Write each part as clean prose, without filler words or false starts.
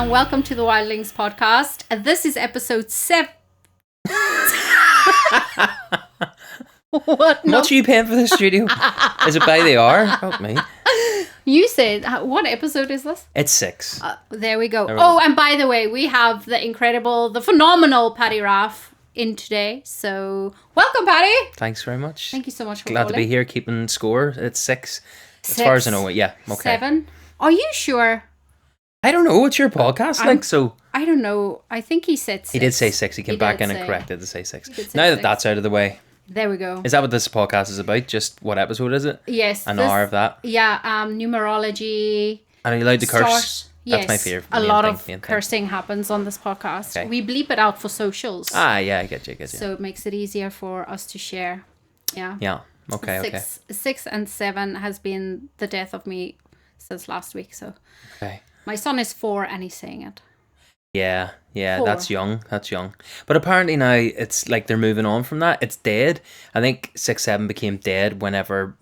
and welcome to the Wildlings Podcast. This is episode 7. What? How much are you paying for this studio? Is it by the hour? Help me. You said, what episode is this? It's 6. There we go. And by the way, we have the phenomenal Paddy Raff in today. So, welcome, Paddy. Thanks very much. Thank you so much for Glad calling. to be here, keeping score. It's 6. As far as I know it, yeah. Okay. 7. Are you sure? I don't know. It's your podcast, so... I don't know. I think he said 6. He did say 6. He came back in and corrected to say 6. Now that 6. that's out of the way... There we go. Is that what this podcast is about? Just what episode is it? Yes. An hour of that? Yeah, numerology. And are you allowed to curse? Yes. That's my fear. A lot of cursing happens on this podcast. Okay. We bleep it out for socials. Yeah, I get you. So it makes it easier for us to share. Yeah. Yeah. Okay, 6 and 7 has been the death of me since last week. So okay. My son is 4 and he's saying it. Yeah, 4. that's young. But apparently now it's like they're moving on from that. It's dead. I think 6, 7 became dead whenever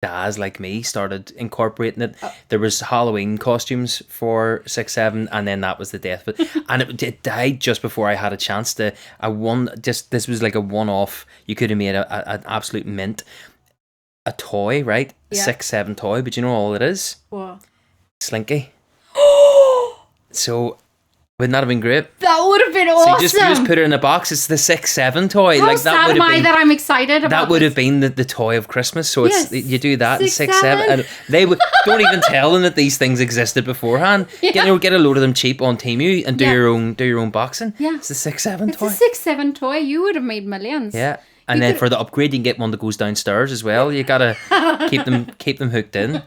dads like me started incorporating it. There was Halloween costumes for 6, 7, and then that was the death. And it died just before I had a chance to. This was like a one-off. You could have made an absolute mint. A toy, right? Yeah. 6, 7 toy, but you know all it is? What? Slinky. So... Wouldn't that have been great? That would have been awesome. So you just put it in a box. It's the 6, 7 toy. How like sad am I that I'm excited about that would have been the toy of Christmas. So yes. it's you do that 6, in 6, 7, and they would don't even tell them that these things existed beforehand. Yeah. Get a load of them cheap on Temu and do your own boxing. Yeah, it's the 6, 7 toy. It's a 6, 7 toy. You would have made millions. Yeah. And then for the upgrade, you can get one that goes downstairs as well. You gotta keep them hooked in.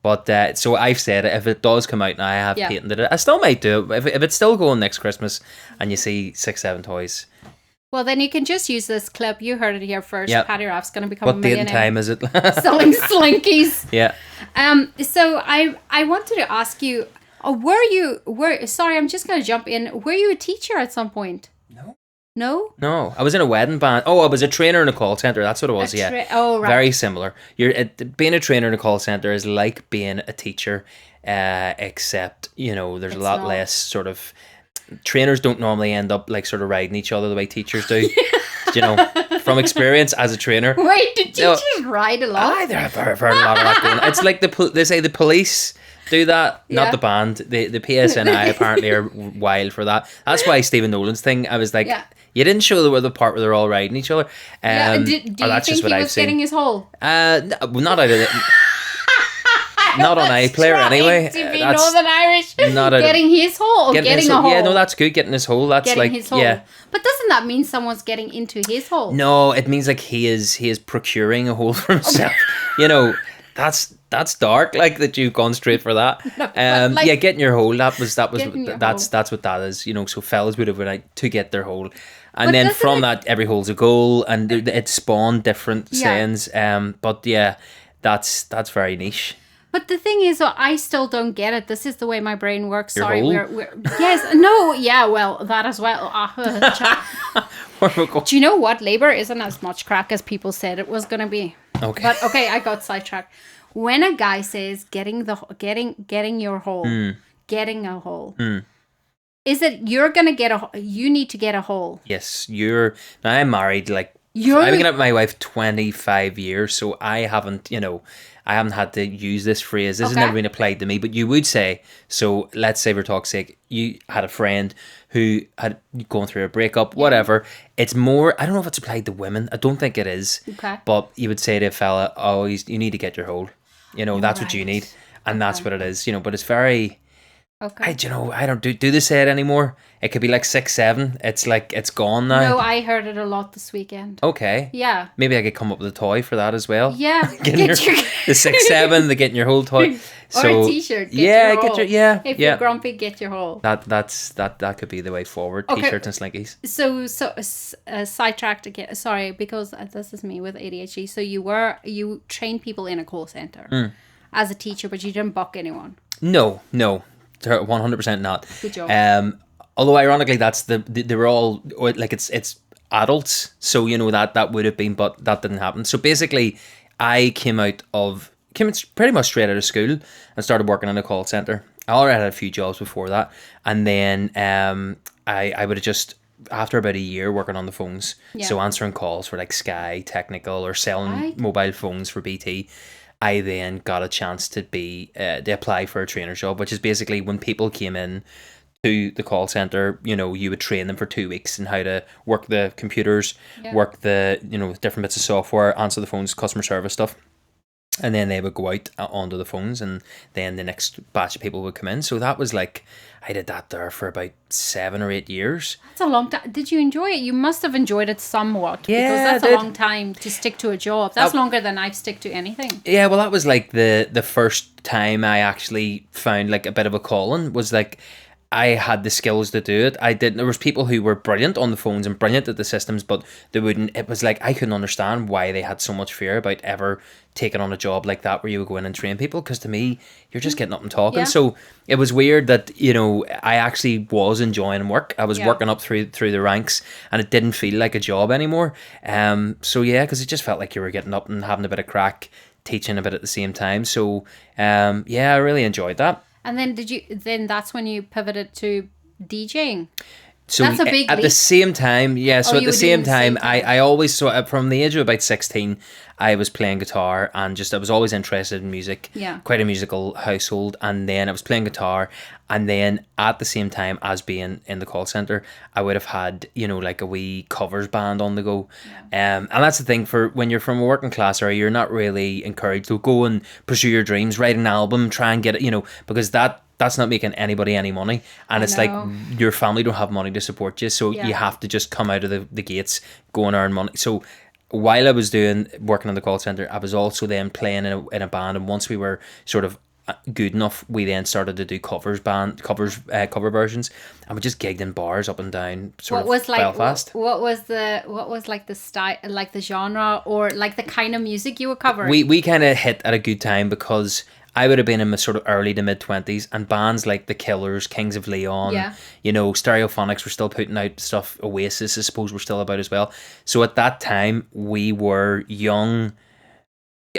But so I've said it, if it does come out now, I have patented it. I still might do it. If it's still going next Christmas and you see 6, 7 toys. Well, then you can just use this clip. You heard it here first. Yep. Paddy Raff's going to become a millionaire. What date and time is it? Selling slinkies. Yeah. So I wanted to ask you, sorry, I'm just going to jump in. Were you a teacher at some point? No? No, I was in a wedding band. Oh, I was a trainer in a call centre. That's what it was, Oh, right. Very similar. Being a trainer in a call centre is like being a teacher, except, there's a lot less sort of... Trainers don't normally end up like sort of riding each other the way teachers do. From experience as a trainer. Wait, do teachers ride a lot? There are very a lot of that going on. It's like they say the police... do that, not the band. The PSNI apparently are wild for that. That's why Stephen Nolan's thing, I was like, you didn't show the part where they're all riding each other. Do you think he was getting his hole? Not out of it. Not on iPlayer anyway. To be Northern Irish. Getting his hole or getting a hole? Yeah, no, that's good. Getting his hole. That's getting like his hole. Yeah. But doesn't that mean someone's getting into his hole? No, it means like he is procuring a hole for himself. That's dark. Like that you've gone straight for that. No, getting your hole. That's what that is. So fellas would have been like to get their hole. And then from that, every hole's a goal, and it spawned different sayings. But yeah, that's very niche. But the thing is, I still don't get it. This is the way my brain works. Your Sorry, hole? Well, that as well. Do you know what? Labor isn't as much crack as people said it was going to be. Okay. But okay, I got sidetracked. When a guy says getting your hole, getting a hole. Is it you're gonna you need to get a hole? Yes, now I'm married. I've been with my wife 25 years, so I haven't had to use this phrase. This has never been applied to me, but you would say. So let's say for talk's sake, you had a friend who had gone through a breakup, whatever. It's more. I don't know if it's applied to women. I don't think it is. Okay. But you would say to a fella, "Oh, you need to get your hold. That's what you need," and that's what it is. But it's very. Okay. I don't do they say it anymore? It could be like 6, 7. It's like it's gone now. No, I heard it a lot this weekend. Okay. Yeah. Maybe I could come up with a toy for that as well. Yeah. The 6, 7, the getting your whole toy. Or a t-shirt. If you're grumpy, get your hole. That could be the way forward. Okay. T-shirts and slinkies. So sidetracked again. Sorry, because this is me with ADHD. So you trained people in a call center as a teacher, but you didn't buck anyone. No. 100% not. Good job. Although ironically, they were all like it's adults, so that would have been, but that didn't happen. So basically, I came pretty much straight out of school and started working in a call center. I already had a few jobs before that, and then I would have just, after about a year working on the phones, so answering calls for like Sky, Technical, or selling mobile phones for BT, I then got a chance to to apply for a trainer job, which is basically when people came in to the call center, you would train them for 2 weeks in how to work the computers, work the, different bits of software, answer the phones, customer service stuff. And then they would go out onto the phones, and then the next batch of people would come in. So that was like, I did that there for about 7 or 8 years. That's a long time. Did you enjoy it? You must have enjoyed it somewhat. Yeah, because that's a long time to stick to a job. That's longer than I've stick to anything. Yeah, well, that was like the first time I actually found like a bit of a calling, was like, I had the skills to do it. There was people who were brilliant on the phones and brilliant at the systems, but it was like, I couldn't understand why they had so much fear about ever taking on a job like that where you would go in and train people, because to me, you're just getting up and talking. Yeah. So it was weird that, I actually was enjoying work. I was working up through the ranks, and it didn't feel like a job anymore. So yeah, because it just felt like you were getting up and having a bit of crack, teaching a bit at the same time. So yeah, I really enjoyed that. And then that's when you pivoted to DJing. So that's a big at leap. the same time, yeah. So at the same time, I always saw, from the age of about 16, I was playing guitar, and I was always interested in music. Yeah. Quite a musical household. And then I was playing guitar, and then at the same time as being in the call center, I would have had, like a wee covers band on the go. Yeah. And that's the thing, for when you're from a working class area, you're not really encouraged to go and pursue your dreams, write an album, try and get it, because that's not making anybody any money, and it's like your family don't have money to support you, so you have to just come out of the gates, go and earn money. So while I was working in the call center, I was also then playing in a band, and once we were sort of good enough, we then started to do cover versions, and we just gigged in bars up and down Belfast. What was like the style, like the genre, or like the kind of music you were covering? We kind of hit at a good time, because I would have been in my sort of early to mid 20s, and bands like The Killers, Kings of Leon, Stereophonics were still putting out stuff. Oasis, I suppose, were still about as well. So at that time, we were young.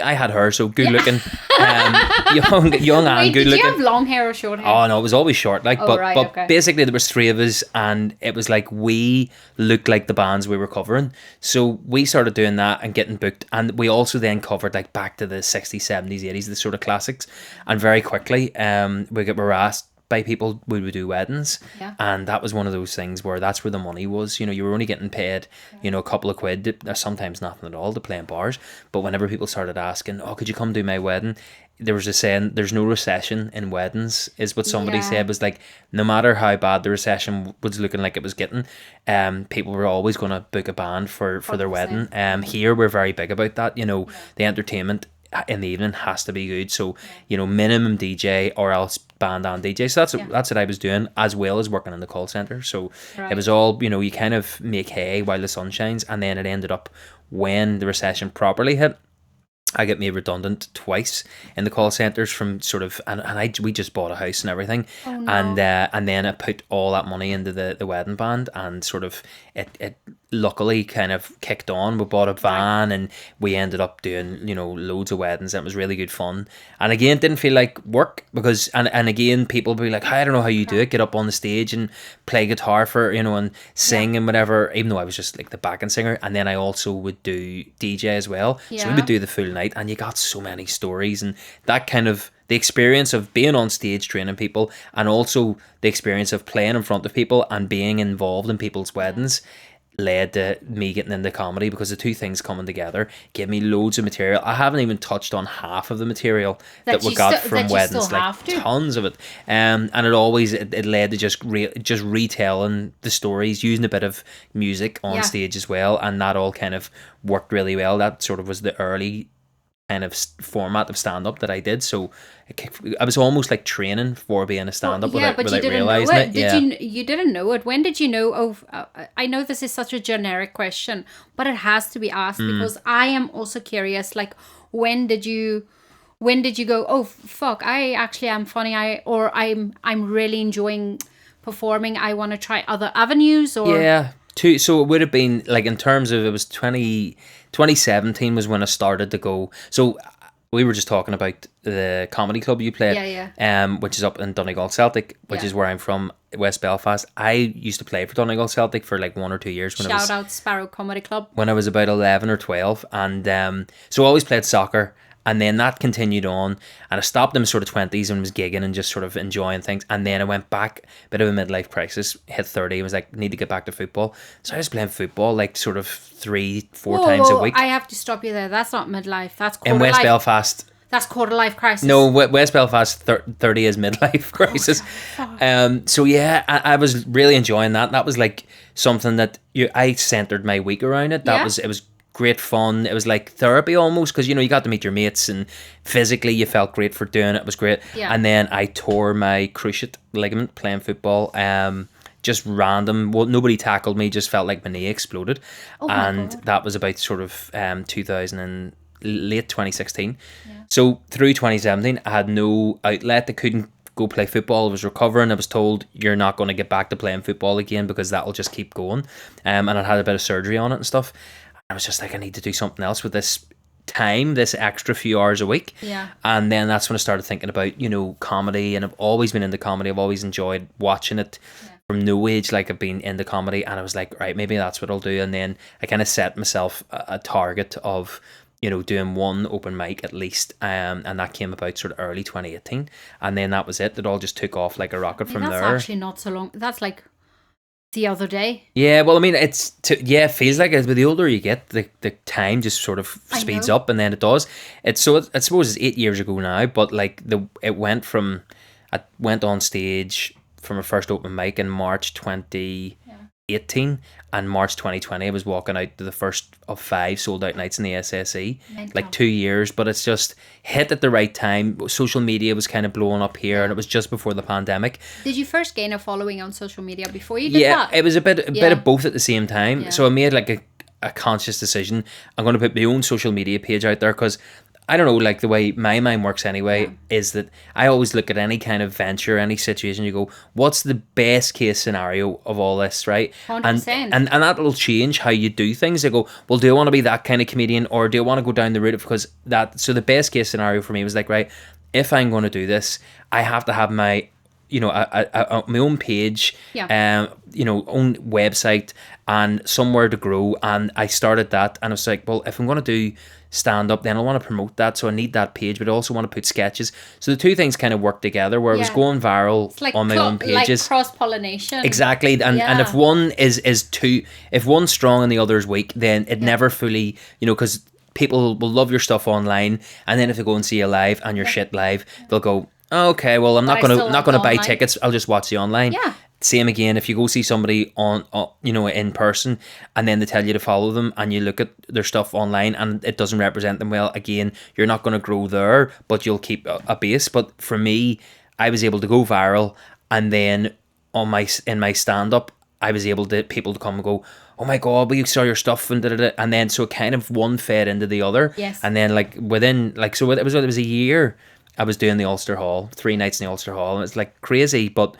I had hair, so good looking, young and good looking. Did you have long hair or short hair? Oh no, it was always short. But basically there was 3 of us, and it was like we looked like the bands we were covering. So we started doing that and getting booked, and we also then covered like back to the 60s, 70s, 80s, the sort of classics. And very quickly, we were asked by people, would we do weddings? Yeah. And that was one of those things where that's where the money was. You were only getting paid, a couple of quid, or sometimes nothing at all, to play in bars. But whenever people started asking, could you come do my wedding? There was a saying, there's no recession in weddings, is what somebody said. Was like, no matter how bad the recession was looking like it was getting, people were always going to book a band for their wedding. Here we're very big about that. The entertainment in the evening has to be good, so minimum DJ or else band and DJ. So that's what I was doing, as well as working in the call center. So it was all, you kind of make hay while the sun shines. And then it ended up, when the recession properly hit, I got made redundant twice in the call centers from sort of, we just bought a house and everything. Oh, no. And then I put all that money into the wedding band, and sort of it luckily kind of kicked on. We bought a van, and we ended up doing, loads of weddings. It was really good fun. And again, it didn't feel like work, because, and again, people would be like, I don't know how you do it, get up on the stage and play guitar for, and sing and whatever, even though I was just like the backing singer. And then I also would do DJ as well. So we would do the full night, and you got so many stories, and that kind of, the experience of being on stage training people, and also the experience of playing in front of people and being involved in people's weddings, led to me getting into comedy, because the two things coming together gave me loads of material. I haven't even touched on half of the material that we got from weddings, like tons of it. And it always it led to just retelling the stories, using a bit of music on stage as well, and that all kind of worked really well. That sort of was the early kind of format of stand-up that I did. So I was almost like training for being a stand-up without realising it. You didn't know it. When did you know? I know this is such a generic question, but it has to be asked, because I am also curious. Like, when did you go, oh fuck, I actually am funny, I'm really enjoying performing, I want to try other avenues? Or so it would have been like, in terms of, it was 2017 was when I started to go. So we were just talking about the comedy club you played, which is up in Donegal Celtic, which is where I'm from, West Belfast. I used to play for Donegal Celtic for like 1 or 2 years. Shout out Sparrow Comedy Club. When I was about 11 or 12. And so I always played soccer. And then that continued on, and I stopped in my sort of 20s and was gigging and just sort of enjoying things. And then I went back, bit of a midlife crisis, hit 30, was like, need to get back to football. So I was playing football like sort of 3-4 times a week. I have to stop you there. That's not midlife. That's quarter in West life. Belfast. That's quarter life crisis. No, West Belfast 30 is midlife crisis. So yeah, I was really enjoying that. That was like something that I centered my week around it. It was great fun. It was like therapy almost, because you got to meet your mates, and physically you felt great for doing it. It was great. And then I tore my cruciate ligament playing football. Just random. Well, nobody tackled me. Just felt like my knee exploded. And that was about sort of 2000 and late 2016. So through 2017, I had no outlet. I couldn't go play football. I was recovering. I was told, you're not going to get back to playing football again because that will just keep going. And I had a bit of surgery on it and stuff. I was just like, I need to do something else with this time, this extra few hours a week. And then that's when I started thinking about, comedy. And I've always been into comedy. I've always enjoyed watching it from no age. Like, I've been into comedy, and I was like, right, maybe that's what I'll do. And then I kind of set myself a target of, doing one open mic at least. And that came about sort of early 2018. And then that was it. It all just took off like a rocket from there. That's actually not so long. That's like the other day. Yeah, well, I mean, it feels like it, but the older you get, the time just sort of speeds up, and then it does. I suppose it's 8 years ago now, but like I went on stage from my first open mic in March 2018, and March 2020 I was walking out to the first of 5 sold out nights in the SSE. Like 2 years, but it's just hit at the right time. Social media was kind of blowing up here, and it was just before the pandemic. Did you first gain a following on social media before you did that? Yeah, it was a bit of both at the same time. So I made like a conscious decision. I'm going to put my own social media page out there, because I don't know, like the way my mind works anyway, is that I always look at any kind of venture, any situation, you go, what's the best case scenario of all this, right? 100%. And that'll change how you do things. I go, well, do I want to be that kind of comedian, or do I want to go down the route of, because that, so the best case scenario for me was like, right, if I'm going to do this, I have to have my, my own page, own website, and somewhere to grow. And I started that, and I was like, well, if I'm going to do stand up, then I want to promote that, so I need that page, but I also want to put sketches. So the two things kind of work together, where I was going viral like on my own pages, like cross-pollination. Exactly. And if one if one's strong and the other's weak, then it never fully, because people will love your stuff online, and then if they go and see you live and you're shit live, they'll go, okay, well, I'm not gonna buy tickets, I'll just watch you online. Same again, if you go see somebody on in person, and then they tell you to follow them, and you look at their stuff online and it doesn't represent them well, again, you're not going to grow there, but you'll keep a base. But for me, I was able to go viral, and then in my stand-up, I was able to people to come and go, oh my god, we saw your stuff, and and then so kind of one fed into the other. And then like within so it was a year I was doing the Ulster Hall, 3 nights in the Ulster Hall, and it's like crazy. But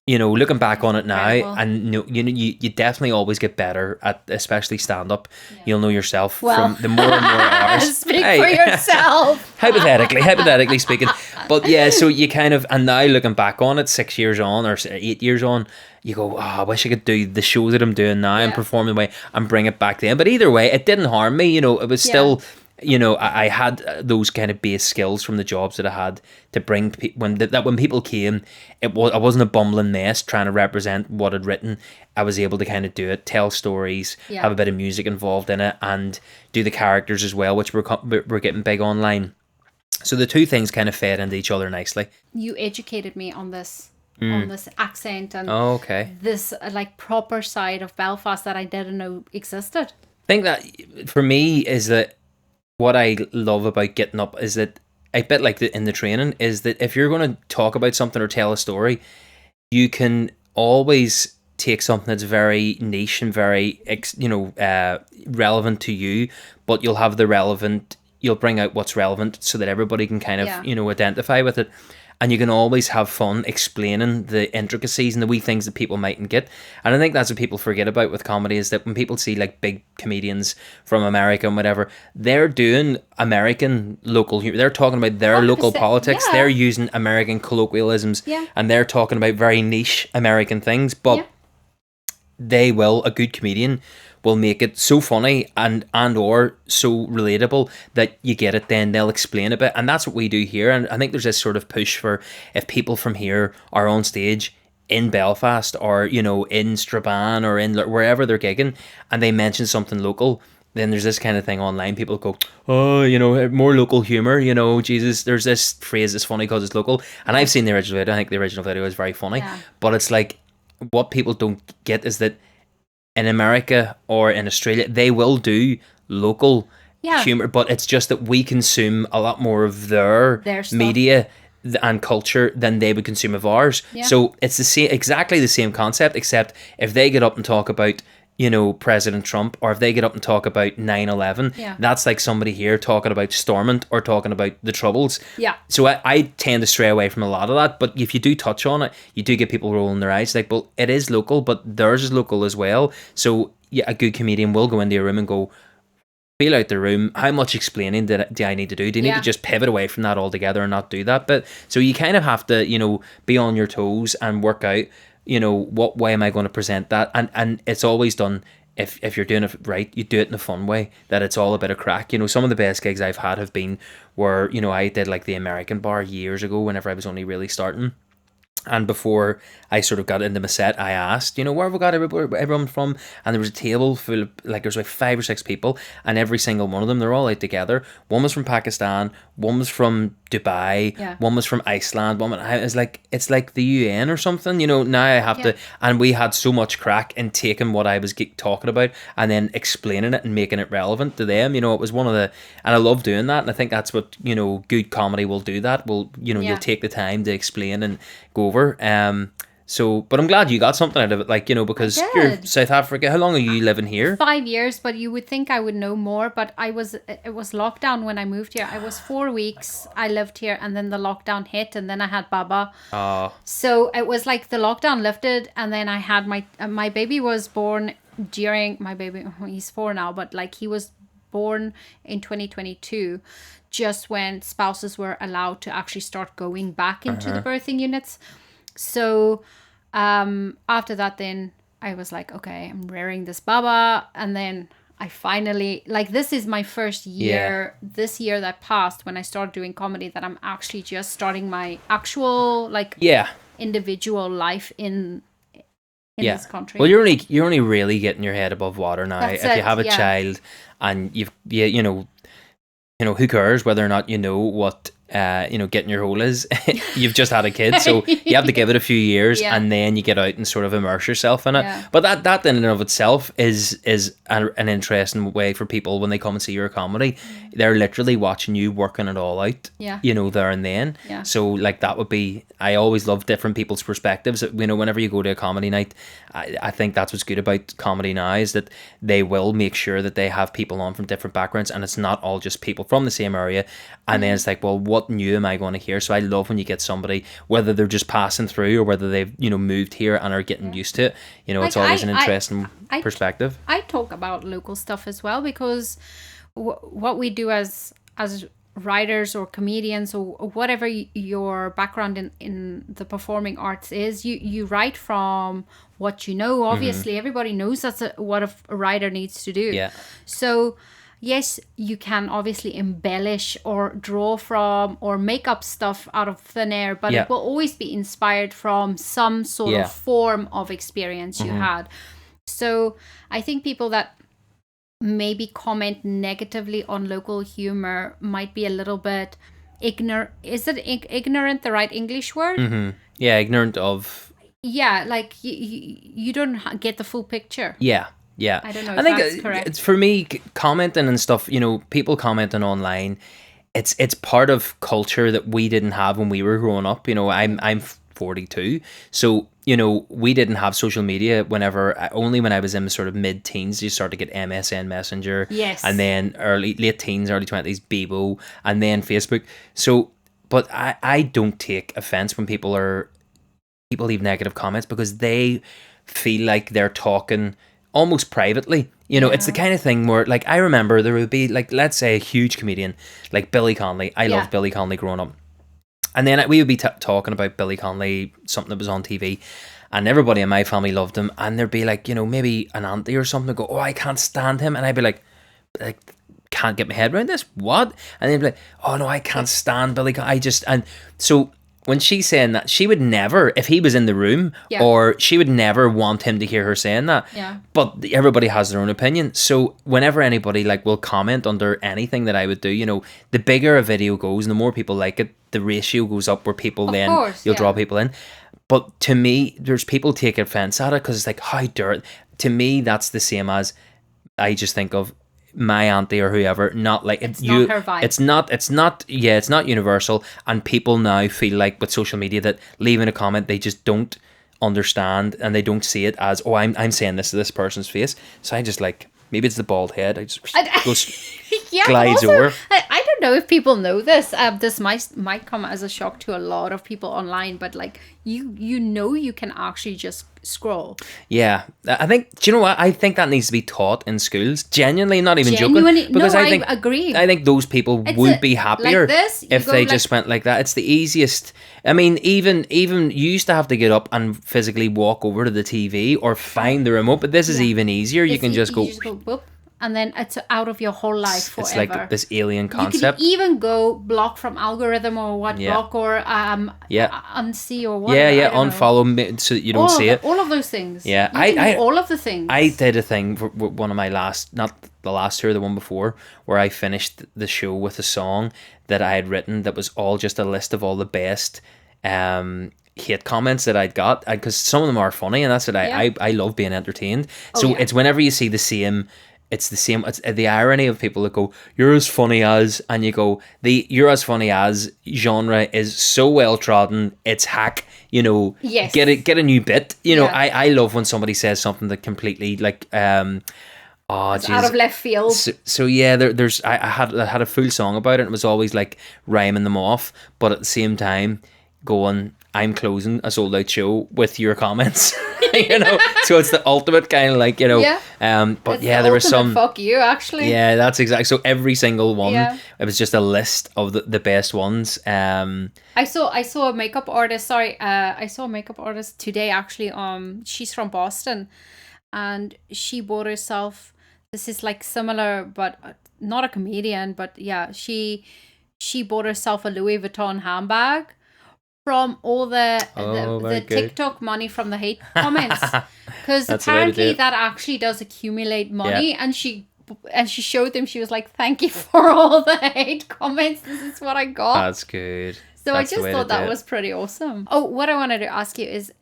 looking back on it now, and you definitely always get better at, especially stand up. You'll know yourself from the more and more hours. Speak for yourself. hypothetically speaking. But yeah, so you kind of, and now looking back on it, 6 years on or 8 years on, you go, I wish I could do the show that I'm doing now and perform the way and bring it back then. But either way, it didn't harm me. It was still. I had those kind of base skills from the jobs that I had to bring when people came. I wasn't a bumbling mess trying to represent what I'd written. I was able to kind of do it, tell stories, have a bit of music involved in it, and do the characters as well, which we're getting big online. So the two things kind of fed into each other nicely. You educated me on this accent and this like proper side of Belfast that I didn't know existed. I think that for me is that. What I love about getting up is that, a bit like in the training, is that if you're going to talk about something or tell a story, you can always take something that's very niche and very relevant to you, but you'll bring out what's relevant so that everybody can kind of identify with it. and you can always have fun explaining the intricacies and the wee things that people mightn't get. And I think that's what people forget about with comedy, is that when people see like big comedians from America and whatever, they're doing American local humor. They're talking about their local politics. Yeah. They're using American colloquialisms, and they're talking about very niche American things. But a good comedian will make it so funny and or so relatable that you get it, then they'll explain a bit. And that's what we do here. And I think there's this sort of push for, if people from here are on stage in Belfast or, you know, in Strabane or in wherever they're gigging, and they mention something local, then there's this kind of thing online. People go, oh, you know, more local humor, you know, Jesus, there's this phrase that's funny because it's local. And I've seen the original video. I think the original video is very funny. But it's like, what people don't get is that in America or in Australia, they will do local humor, but it's just that we consume a lot more of their media and culture than they would consume of ours. So it's exactly the same concept, except if they get up and talk about, you know, President Trump, or if they get up and talk about 9/11, that's like somebody here talking about Stormont or talking about the Troubles. So I tend to stray away from a lot of that, but if you do touch on it, you do get people rolling their eyes like, well, it is local, but theirs is local as well. So a good comedian will go into a room and go, feel out the room, how much explaining do I need to do? Do you need to just pivot away from that altogether and not do that? But so you kind of have to, you know, be on your toes and work out, you know, what way am I going to present that? And it's always done, if you're doing it right, you do it in a fun way, that it's all a bit of crack. You know, some of the best gigs I've had have been where, you know, I did like the American bar years ago whenever I was only really starting. And before I sort of got into my set, I asked, you know, where have we got everyone from? And there was a table full of, like, there's like 5 or 6 people, and every single one of them, they're all out together. One was from Pakistan, one was from Dubai, one was from Iceland, it's like the UN or something, you know. Now I have to, and we had so much crack in taking what I was talking about and then explaining it and making it relevant to them. You know, it was one of the, and I love doing that, and I think that's what, you know, good comedy will do. That will, you know, you'll take the time to explain and go over. So, but I'm glad you got something out of it, like, you know, because you're South Africa. How long are you living here? 5 years, but you would think I would know more, but it was lockdown when I moved here. I was 4 weeks, I lived here, and then the lockdown hit, and then I had Baba. So it was like the lockdown lifted, and then I had my baby was born during, he's 4 now, but like he was born in 2022, just when spouses were allowed to actually start going back into the birthing units. So after that, then I was like, okay, I'm rearing this Baba. And then I finally, like, this is my first year, this year that passed when I started doing comedy, that I'm actually just starting my actual, like, individual life in this country. Well, you're only really getting your head above water now. If you have a child and you know, who cares whether or not you know what you know, getting your hole is. You've just had a kid, so you have to give it a few years, and then you get out and sort of immerse yourself in it. But that in and of itself is an interesting way for people when they come and see your comedy. They're literally watching you working it all out, you know, there and then. So like, that would be, I always love different people's perspectives. You know, whenever you go to a comedy night, I think that's what's good about comedy now, is that they will make sure that they have people on from different backgrounds, and it's not all just people from the same area. And then it's like, well, what new am I going to hear? So I love when you get somebody, whether they're just passing through or whether they've, you know, moved here and are getting used to it. You know, like, it's always an interesting perspective. I talk about local stuff as well, because what we do as writers or comedians or whatever your background in the performing arts is, you write from what you know. Obviously, everybody knows that's what a writer needs to do. So yes, you can obviously embellish or draw from or make up stuff out of thin air, but it will always be inspired from some sort of form of experience you had. So I think people that maybe comment negatively on local humor might be a little bit ignorant. Is it ignorant the right English word? Yeah, ignorant of... Yeah, like you don't get the full picture. Yeah. I don't know if that's correct. It's, for me, commenting and stuff, you know, people commenting online, it's part of culture that we didn't have when we were growing up. You know, I'm 42, so, you know, we didn't have social media only when I was in sort of mid-teens, you start to get MSN Messenger, and then late teens, early 20s, Bebo, and then Facebook. So But I don't take offense when people leave negative comments, because they feel like they're talking almost privately. You know, it's the kind of thing where, like, I remember there would be, like, let's say a huge comedian like Billy Connolly. I loved Billy Connolly growing up. And then we would be talking about Billy Connolly, something that was on TV, and everybody in my family loved him. And there'd be, like, you know, maybe an auntie or something would go, oh, I can't stand him. And I'd be like, can't get my head around this. What? And they'd be like, oh, no, I can't stand Billy Connolly. And so when she's saying that, she would never, if he was in the room, or she would never want him to hear her saying that. Yeah. But everybody has their own opinion. So whenever anybody, like, will comment under anything that I would do, you know, the bigger a video goes and the more people like it, the ratio goes up where people you'll draw people in. But to me, there's people take offense at it because it's like, how dare it? To me, that's the same as, I just think of my auntie or whoever, not like it's not her vibe. It's not universal. And people now feel like with social media that leaving a comment, they just don't understand and they don't see it as, oh, I'm saying this to this person's face. So I just, like, maybe it's the bald head. I just glides also, over. I don't know if people know this. This might come as a shock to a lot of people online, but, like, you know, you can actually just scroll. Yeah, I think. Do you know what? I think that needs to be taught in schools. Genuinely, not even joking. Because I agree. I think those people would be happier if they just went like that. It's the easiest. I mean, even you used to have to get up and physically walk over to the TV or find the remote, but this is even easier. You can just go whoop, and then it's out of your whole life forever. It's like this alien concept. You could even go block from algorithm or block or unsee or what. Unfollow so you don't see it. All of those things. Yeah, all of the things. I did a thing for one of my not the last tour, the one before, where I finished the show with a song that I had written that was all just a list of all the best hate comments that I'd got, because some of them are funny, and that's what I love being entertained. It's whenever you see the same. It's the same. It's the irony of people that go, "You're as funny as," and you go, "The you're as funny as genre is so well trodden. It's hack. You know, get a new bit. You know, I love when somebody says something that completely like out of left field. So yeah, there's I had a full song about it. And it was always like rhyming them off, but at the same time going, I'm closing a sold out show with your comments. You know, so it's the ultimate kind of like, you know, but it's there was some fuck you actually. Yeah, that's exactly. So every single one, it was just a list of the best ones. I saw a makeup artist. I saw a makeup artist today actually. She's from Boston, and she bought herself. This is like similar, but not a comedian. But yeah, she bought herself a Louis Vuitton handbag from all the TikTok money from the hate comments, because apparently that actually does accumulate money, and she showed them. She was like, "Thank you for all the hate comments. This is what I got." That's good. So I just thought that was pretty awesome. Oh, what I wanted to ask you is,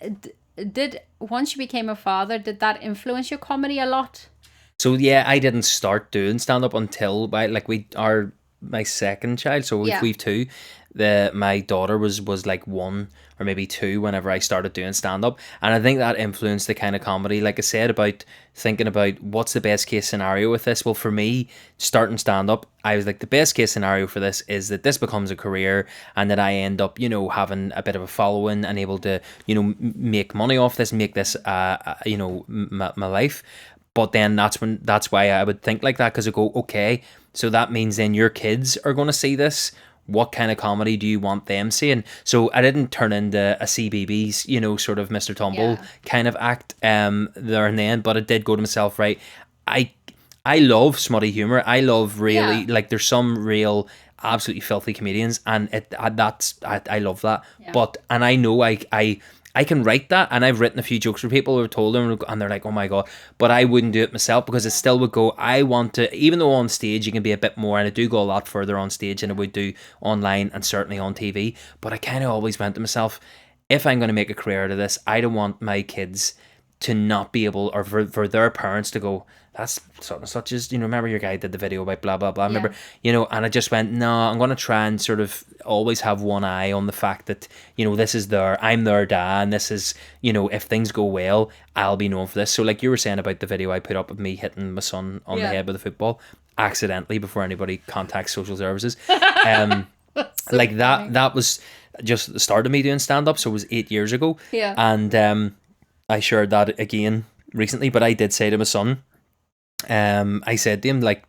did once you became a father, did that influence your comedy a lot? So yeah, I didn't start doing stand up until my second child. So we've two. My daughter was like 1 or maybe 2 whenever I started doing stand-up, and I think that influenced the kind of comedy, like I said, about thinking about what's the best case scenario with this. Well, for me, starting stand-up, I was like, the best case scenario for this is that this becomes a career and that I end up, you know, having a bit of a following and able to, you know, make money off this, make this you know, my life. But then that's why I would think like that, because I go, okay, so that means then your kids are going to see this. What kind of comedy do you want them seeing? So I didn't turn into a CBBS, you know, sort of Mr. Tumble kind of act there and then, but I did go to myself, right, I love smutty humour. I love really, like, there's some real absolutely filthy comedians, and I love that. Yeah. But, and I know I can write that, and I've written a few jokes for people who have told them, and they're like, oh my God, but I wouldn't do it myself, because it still would go, I want to, even though on stage you can be a bit more, and I do go a lot further on stage than I would do online and certainly on TV, but I kind of always went to myself, if I'm going to make a career out of this, I don't want my kids to not be able, or for their parents to go, that's such as, you know, remember your guy did the video about blah blah blah, remember, you know, and I just went, no, I'm going to try and sort of always have one eye on the fact that, you know, I'm their dad, and this is, you know, if things go well, I'll be known for this. So like you were saying about the video I put up of me hitting my son on the head with a football accidentally before anybody contacts social services, So like funny. that was just the start of me doing stand-up, so it was 8 years ago. Yeah. And I shared that again recently, but I did say to my son, I said to him, like,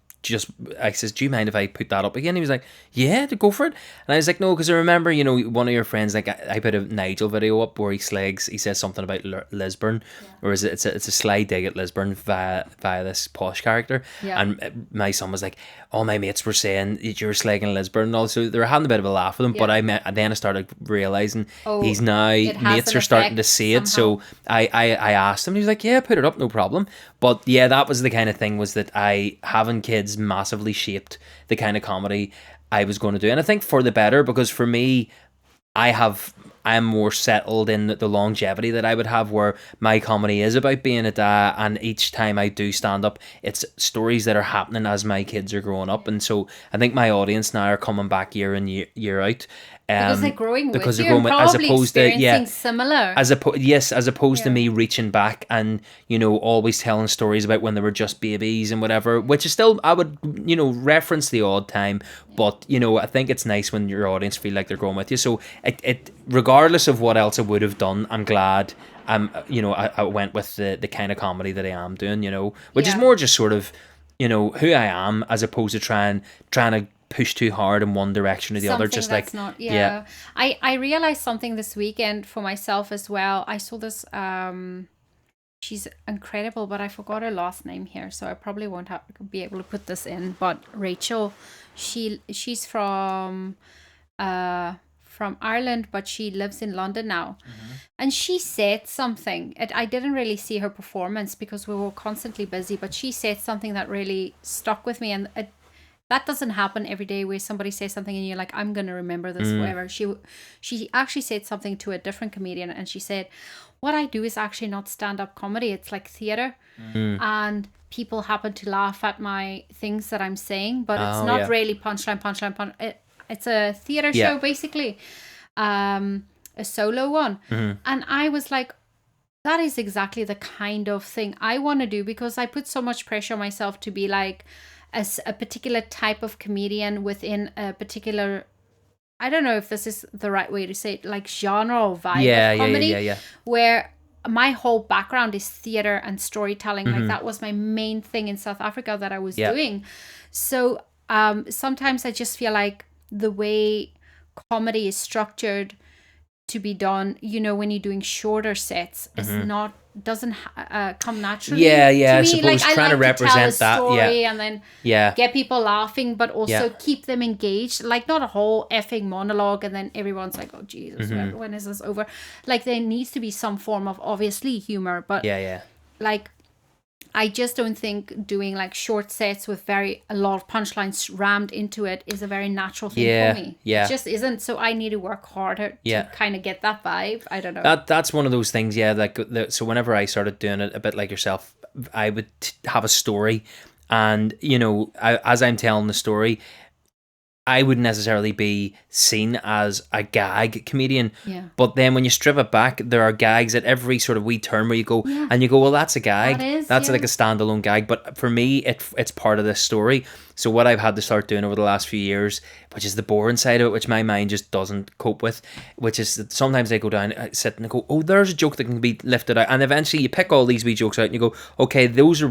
I says, do you mind if I put that up again? He was like, yeah, to go for it. And I was like, no, because I remember, one of your friends, like, I put a Nigel video up where he says something about Lisburn, or it's a sly dig at Lisburn via this posh character. Yeah. And my son was like, all my mates were saying that you're slagging Lisburn, and also they were having a bit of a laugh with him. But then I started realizing he's now mates are starting to see it. So I asked him, he was like, yeah, put it up, no problem. But yeah, that was the kind of thing, was that having kids massively shaped the kind of comedy I was going to do. And I think for the better, because for me, I'm more settled in the longevity that I would have, where my comedy is about being a dad, and each time I do stand up, it's stories that are happening as my kids are growing up. And so I think my audience now are coming back year in year out. Because they're growing with you, growing and as probably opposed to similar. as opposed to me reaching back and always telling stories about when they were just babies and whatever, which is still, I would reference the odd time, but I think it's nice when your audience feel like they're growing with you. So it regardless of what else I would have done, I'm glad I went with the kind of comedy that I am doing, which is more just sort of who I am, as opposed to trying to push too hard in one direction or the other. Just like not, yeah. I realized something this weekend for myself as well. I saw this she's incredible, but I forgot her last name here, so I probably won't be able to put this in. But Rachel, she's from Ireland, but she lives in London now. And she said something, I didn't really see her performance because we were constantly busy, but she said something that really stuck with me. And that doesn't happen every day, where somebody says something and you're like, I'm going to remember this forever. She actually said something to a different comedian, and she said, what I do is actually not stand-up comedy. It's like theatre. And people happen to laugh at my things that I'm saying, but it's not really punchline. It's a theatre show, basically. A solo one. And I was like, that is exactly the kind of thing I want to do, because I put so much pressure on myself to be like a particular type of comedian within a particular, I don't know if this is the right way to say it, like genre or vibe of comedy, where my whole background is theatre and storytelling. Like that was my main thing in South Africa that I was doing. So sometimes I just feel like the way comedy is structured to be done, when you're doing shorter sets, doesn't come naturally. I to me. suppose like, trying to represent tell a story that, and then get people laughing, but also keep them engaged. Like, not a whole effing monologue and then everyone's like, oh Jesus, when is this over? Like, there needs to be some form of, obviously, humor, but like, I just don't think doing like short sets with a lot of punchlines rammed into it is a very natural thing for me. It just isn't. So I need to work harder to kind of get that vibe. I don't know. That's one of those things. So whenever I started doing it, a bit like yourself, I would have a story, and as I'm telling the story, I wouldn't necessarily be seen as a gag comedian. But then when you strip it back, there are gags at every sort of wee turn where you go, and you go, well, that's a gag. That's like a standalone gag. But for me, it's part of this story. So what I've had to start doing over the last few years, which is the boring side of it, which my mind just doesn't cope with, which is that sometimes I go down, I sit and I go, oh, there's a joke that can be lifted out. And eventually you pick all these wee jokes out and you go, okay, those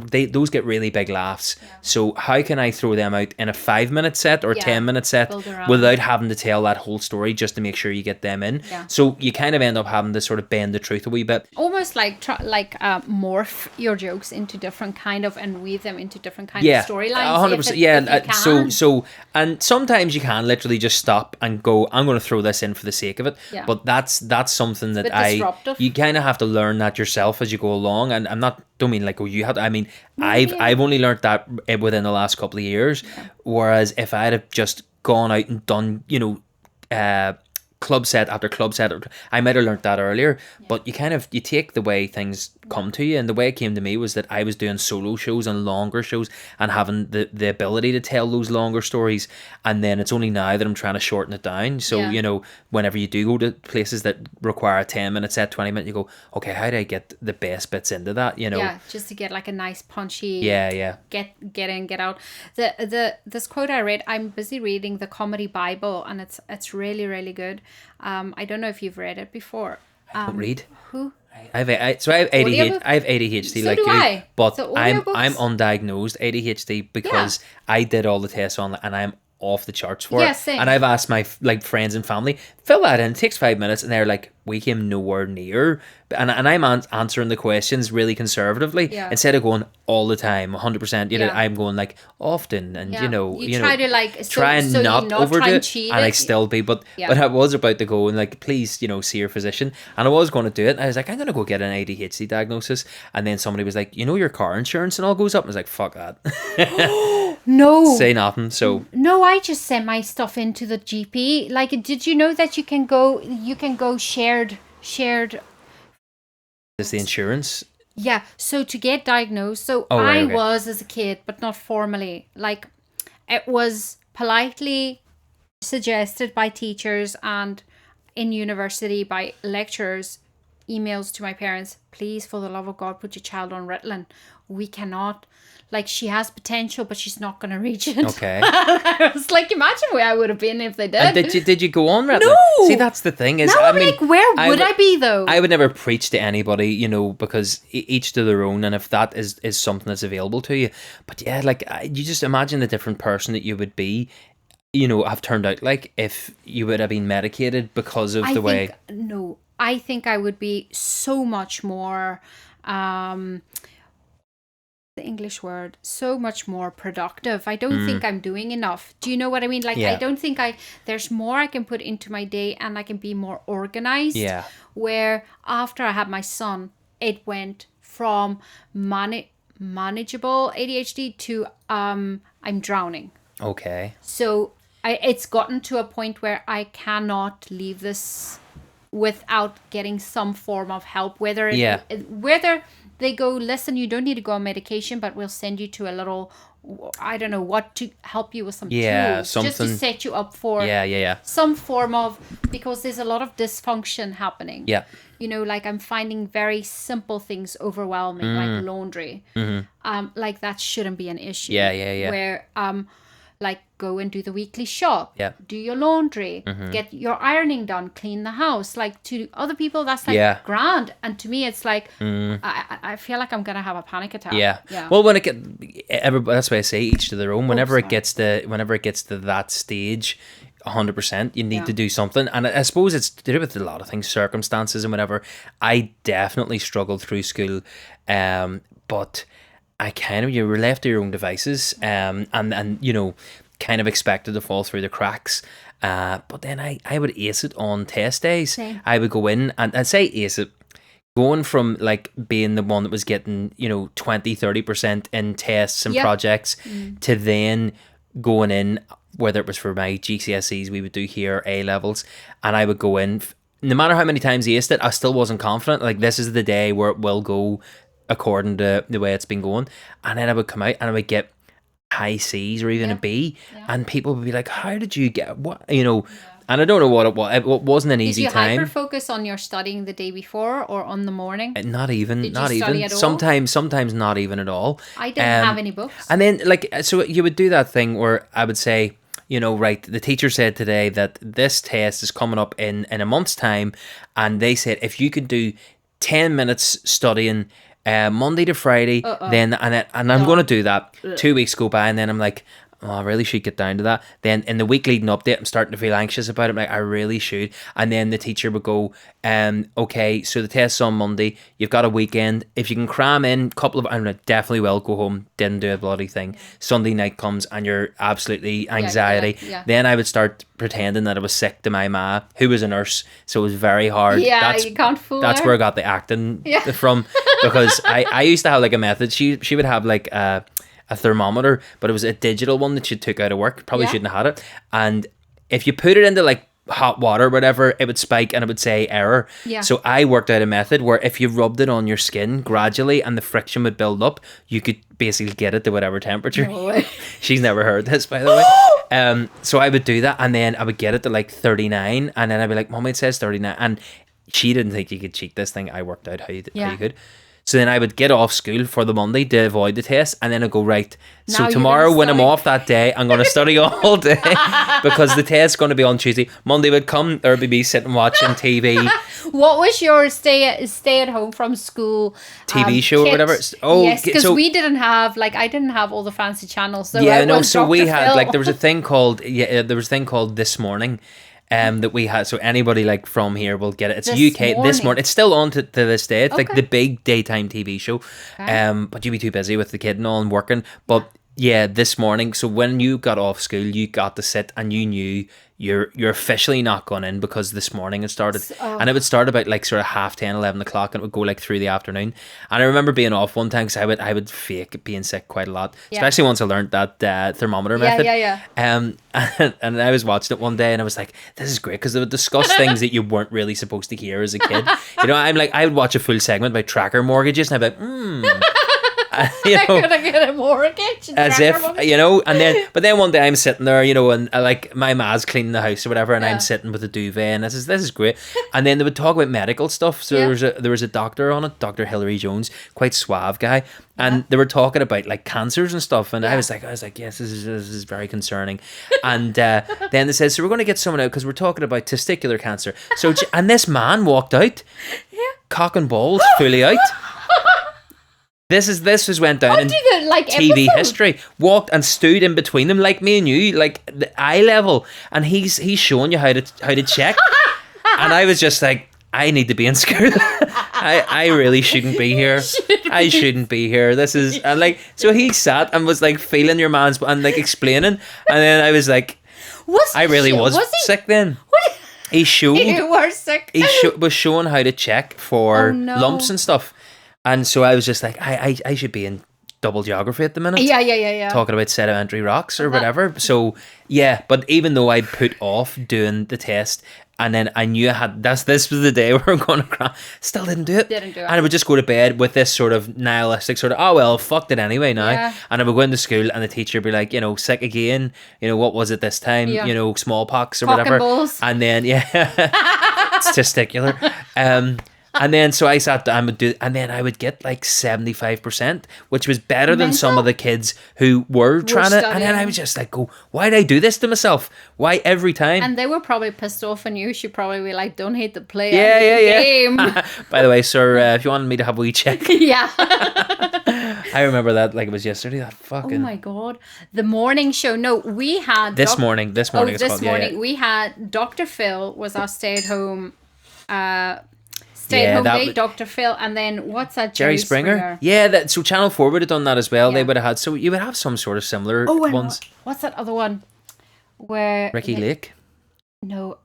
get really big laughs. So how can I throw them out in a 5-minute set or 10-minute set without having to tell that whole story, just to make sure you get them in? So you kind of end up having to sort of bend the truth a wee bit. Almost like morph your jokes into different kind of, and weave them into different kind of storylines. 100%. So and sometimes you can literally just stop and go, I'm going to throw this in for the sake of it. But that's something that you kind of have to learn that yourself as you go along. And don't mean like, oh, you have to, I mean, I've only learned that within the last couple of years. Whereas if I had have just gone out and done, club set after club set. I might have learnt that earlier, but you take the way things come to you, and the way it came to me was that I was doing solo shows and longer shows and having the ability to tell those longer stories, and then it's only now that I'm trying to shorten it down. So whenever you do go to places that require a 10-minute set, 20-minute, you go, okay, how do I get the best bits into that? Just to get like a nice punchy get in, get out. This quote I read, I'm busy reading the Comedy Bible, and it's really, really good. I don't know if you've read it before. I don't read. Who? I have ADHD. I have ADHD, so like do you, I. but So I'm audiobooks? undiagnosed ADHD because I did all the tests on it, and I'm off the charts for Yeah, it. same. And I've asked my friends and family, fill that in. It takes 5 minutes, and they're like, we came nowhere near. And I'm answering the questions really conservatively instead of going all the time, 100%. I'm going like often, and you try to like try and so not you not overdo try it, and cheat and I it. still be. But I was about to go and like, please, see your physician, and I was going to do it. And I was like, I'm going to go get an ADHD diagnosis, and then somebody was like, your car insurance and all goes up. And I was like, fuck that. No. Say nothing. So No, I just sent my stuff into the GP. Like, did you know that you can go shared? is the insurance? Yeah. So to get diagnosed, so right, I okay. was as a kid, but not formally. Like, it was politely suggested by teachers and in university by lecturers, emails to my parents, please, for the love of God, put your child on Ritalin. We cannot, like, she has potential, but she's not going to reach it. Okay. I was like, imagine where I would have been if they did. And did you go on Ritalin? No! See, that's the thing. Is Now I I'm mean, like, where would I be though? I would never preach to anybody, because each to their own, and if that is something that's available to you. But yeah, like, you just imagine the different person that you would be, have turned out like if you would have been medicated because of the way. No, I think I would be so much more, the English word, so much more productive. I don't think I'm doing enough. Do you know what I mean? Like, I don't think there's more I can put into my day, and I can be more organized. Yeah. Where after I had my son, it went from manageable ADHD to I'm drowning. Okay. So it's gotten to a point where I cannot leave this without getting some form of help. Whether they go, listen, you don't need to go on medication, but we'll send you to a little, I don't know what, to help you with some tools, something, just to set you up for some form of, because there's a lot of dysfunction happening. Yeah. Like, I'm finding very simple things overwhelming, like laundry. Like, that shouldn't be an issue. Yeah. Where like, go and do the weekly shop, do your laundry, get your ironing done, clean the house. Like, to other people, that's like grand, and to me, it's like I feel like I'm gonna have a panic attack. Yeah. Well, when that's why I say each to their own. Whenever it gets to that stage, 100%, you need to do something. And I suppose it's to do with a lot of things, circumstances and whatever. I definitely struggled through school, but I you were left to your own devices, and kind of expected to fall through the cracks. But then I would ace it on test days. Same. I would go in and I'd say ace it, going from like being the one that was getting 20-30% in tests and projects to then going in, whether it was for my GCSEs we would do here, A levels, and I would go in, no matter how many times I aced it, I still wasn't confident. Like, this is the day where it will go according to the way it's been going. And then I would come out and I would get high C's or even a B, and people would be like, how did you get what, and I don't know what it was. It wasn't an easy time. Did you hyper focus on your studying the day before or on the morning? Not even. Did you study at all? Sometimes not even at all. I didn't have any books. And then, like, so you would do that thing where I would say, right, the teacher said today that this test is coming up in a month's time, and they said if you could do 10 minutes studying Monday to Friday, then and I'm going to do that. 2 weeks go by, and then I'm like, oh, I really should get down to that. Then in the week leading up to it, I'm starting to feel anxious about it. I'm like, I really should. And then the teacher would go, okay, so the test's on Monday. You've got a weekend. If you can cram in a couple of, I definitely will go home. Didn't do a bloody thing. Sunday night comes and you're absolutely anxiety. Yeah. Then I would start pretending that I was sick to my ma, who was a nurse. So it was very hard. Yeah, you can't fool That's her. where I got the acting from. Because I used to have like a method. She would have like a thermometer, but it was a digital one that she took out of work. Probably shouldn't have had it. And if you put it into like hot water, whatever, it would spike and it would say error. Yeah. So I worked out a method where if you rubbed it on your skin gradually and the friction would build up, you could basically get it to whatever temperature. No way. She's never heard this, by the way. So I would do that, and then I would get it to like 39, and then I'd be like, Mommy, it says 39, and she didn't think you could cheat this thing. I worked out how you could. So then I would get off school for the Monday to avoid the test, and then I'd go, right, so Now tomorrow when I'm off that day, I'm going to study all day because the test's going to be on Tuesday. Monday would come, there would be me sitting watching TV. What was your stay at home from school TV show kit? or whatever? Oh, yes, because so, we didn't have, like, I didn't have all the fancy channels. So yeah, I no, was so Dr. we had, Phil. like, there was a thing called This Morning. That we had, so anybody like from here will get it. It's UK This Morning. It's still on to this day. It's like the big daytime TV show. Okay. But you'd be too busy with the kid and all and working. But yeah, This Morning. So when you got off school, you got to sit and you knew you're officially not going in because This Morning had started. And it would start about like sort of 10:30, 11 o'clock, and it would go like through the afternoon. And I remember being off one time because I would fake being sick quite a lot, especially once I learned that thermometer method. And I was watching it one day and I was like, this is great, because they would discuss things that you weren't really supposed to hear as a kid. You know, I'm like, I would watch a full segment about tracker mortgages and I'd be like, you know, I'm gonna get a mortgage. As if, you know, but then one day I'm sitting there, you know, and like my ma's cleaning the house or whatever, and I'm sitting with a duvet, and this is great. And then they would talk about medical stuff. So there was a doctor on it, Dr. Hilary Jones, quite suave guy, and they were talking about like cancers and stuff, and I was like, yes, this is very concerning. And then they said, so we're going to get someone out because we're talking about testicular cancer. So and this man walked out, cock and balls, fully out. This went down in TV history. Walked and stood in between them like me and you, like the eye level, and he's showing you how to check. And I was just like, I need to be in school. I really shouldn't be here. I shouldn't be here. This is, and like, so he sat and was like feeling your man's and like explaining, and then I was like, I really was sick then. He showed. You were sick. He was showing how to check for lumps and stuff. And so I was just like, I should be in double geography at the minute. Yeah. Talking about sedimentary rocks or whatever. So, yeah, but even though I put off doing the test, and then I knew I had, this was the day we were going to cry, still didn't do it. And I would just go to bed with this sort of nihilistic sort of, oh, well, fucked it anyway now. Yeah. And I would go into school and the teacher would be like, you know, sick again. You know, what was it this time? You know, smallpox or whatever. And then, it's testicular. And then so I sat down and then I would get like 75%, which was better than some of the kids who were trying to. And then I was just like, why did I do this to myself? Why every time? And they were probably pissed off on you. She'd probably be like, don't hate the play. Game. By the way, sir, if you wanted me to have a wee check. Yeah. I remember that like it was yesterday. That fucking. Oh my God. The morning show. No, we had. This morning. This morning. We had Dr. Phil was our stay at home. Day, Dr. Phil, and then what's that? Jerry Springer? Yeah, so Channel 4 would have done that as well. They would have had, so you would have some sort of similar ones. What's that other one? Where Ricky Lake? No,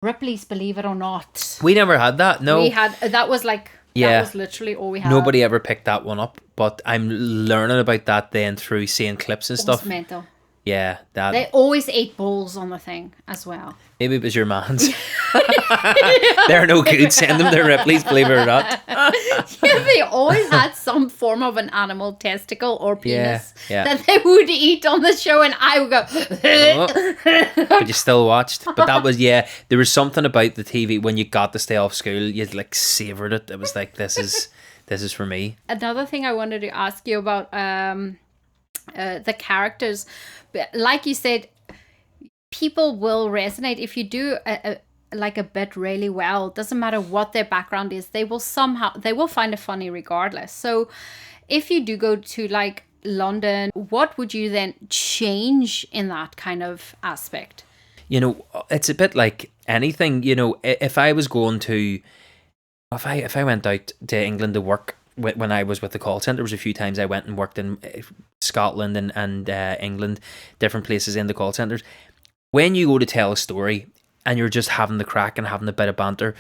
Ripley's Believe It or Not. We never had that. No, we had that was like that was literally all we had. Nobody ever picked that one up, but I'm learning about that then through seeing clips and stuff. It was mental. Yeah, that they always ate balls on the thing as well. Maybe it was your man's. They're no good. Send them to Ripley's, believe it or not. They always had some form of an animal testicle or penis that they would eat on the show, and I would go. But you still watched. But that was there was something about the TV when you got to stay off school. You like savoured it. It was like this is for me. Another thing I wanted to ask you about the characters, like you said, people will resonate if you do a bit really well. Doesn't matter what their background is, they will find it funny regardless. So if you do go to like London, what would you then change in that kind of aspect? You know, it's a bit like anything. You know, if I was going to, if I went out to England to work. When I was with the call centre, there was a few times I went and worked in Scotland and England, different places in the call centres. When you go to tell a story and you're just having the crack and having a bit of banter,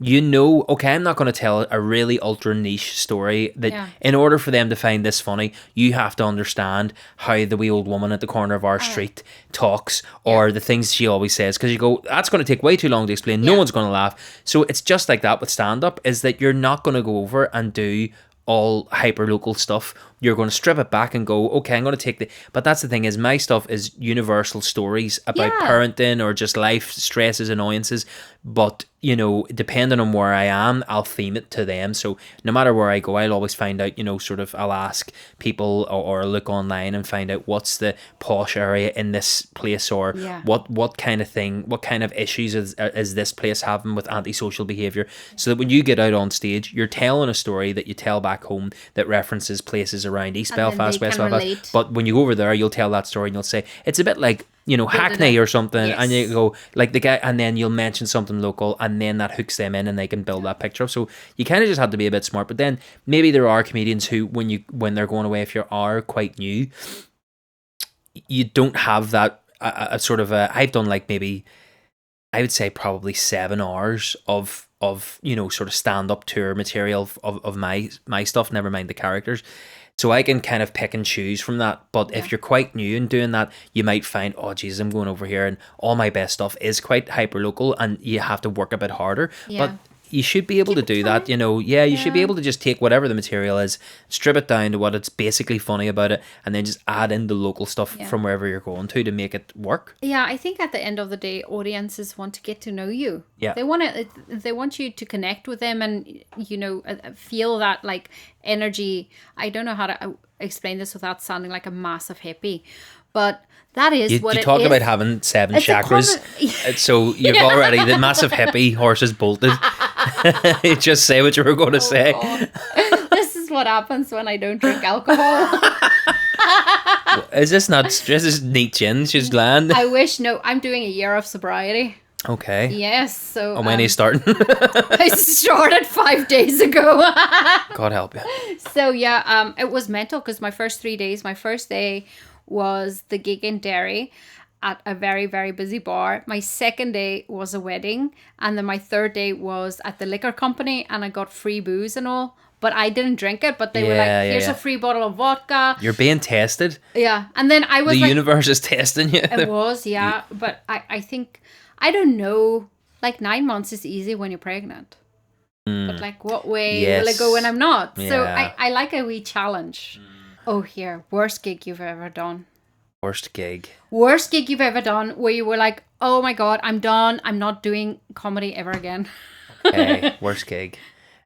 okay, I'm not going to tell a really ultra niche story that in order for them to find this funny, you have to understand how the wee old woman at the corner of our street talks, or the things she always says, because you go, that's going to take way too long to explain. No one's going to laugh. So it's just like that with stand-up, is that you're not going to go over and do all hyper local stuff. You're going to strip it back and go, okay, I'm going to take but that's the thing, is my stuff is universal stories about parenting or just life stresses, annoyances, but depending on where I am, I'll theme it to them. So no matter where I go, I'll always find out, sort of, I'll ask people or look online and find out what's the posh area in this place, or what kind of thing, what kind of issues is this place having with antisocial behaviour, so that when you get out on stage, you're telling a story that you tell back home that references places around East Belfast, West Belfast. But when you go over there, you'll tell that story and you'll say, it's a bit like, Hackney or something, and you go, like the guy, and then you'll mention something local, and then that hooks them in and they can build that picture up. So you kind of just have to be a bit smart. But then maybe there are comedians who, when they're going away, if you are quite new, you don't have that a sort of I've done like maybe, I would say probably 7 hours of sort of stand-up tour material of my stuff, never mind the characters. So I can kind of pick and choose from that. But if you're quite new in doing that, you might find, oh Jesus, I'm going over here and all my best stuff is quite hyper local, and you have to work a bit harder. But you should be able to do that, you should be able to just take whatever the material is, strip it down to what it's basically funny about it, and then just add in the local stuff from wherever you're going to make it work. Yeah, I think at the end of the day, audiences want to get to know you. Yeah. They want you to connect with them and, feel that like energy. I don't know how to explain this without sounding like a massive hippie, but that is what it is. You talk about having 7 chakras. So you've already, the massive hippie horse is bolted. You just say what you were going to say. God. This is what happens when I don't drink alcohol. Is this neat gin she's glad? I wish. No, I'm doing a year of sobriety. Okay. Yes. So. And when are you starting? I started 5 days ago. God help you. So yeah, it was mental because my first 3 days, my first day was the gig in Derry at a very, very busy bar. My second day was a wedding, and then my third day was at the liquor company, and I got free booze and all, but I didn't drink it, but they were like, here's a free bottle of vodka. You're being tested. Yeah. And then I was the universe is testing you. It was, yeah. But I think, I don't know, like 9 months is easy when you're pregnant. But like, what way will it go when I'm not? Yeah. So I like a wee challenge. Oh, here. Worst gig you've ever done. Worst gig you've ever done where you were like, oh my God, I'm done. I'm not doing comedy ever again. Okay, worst gig.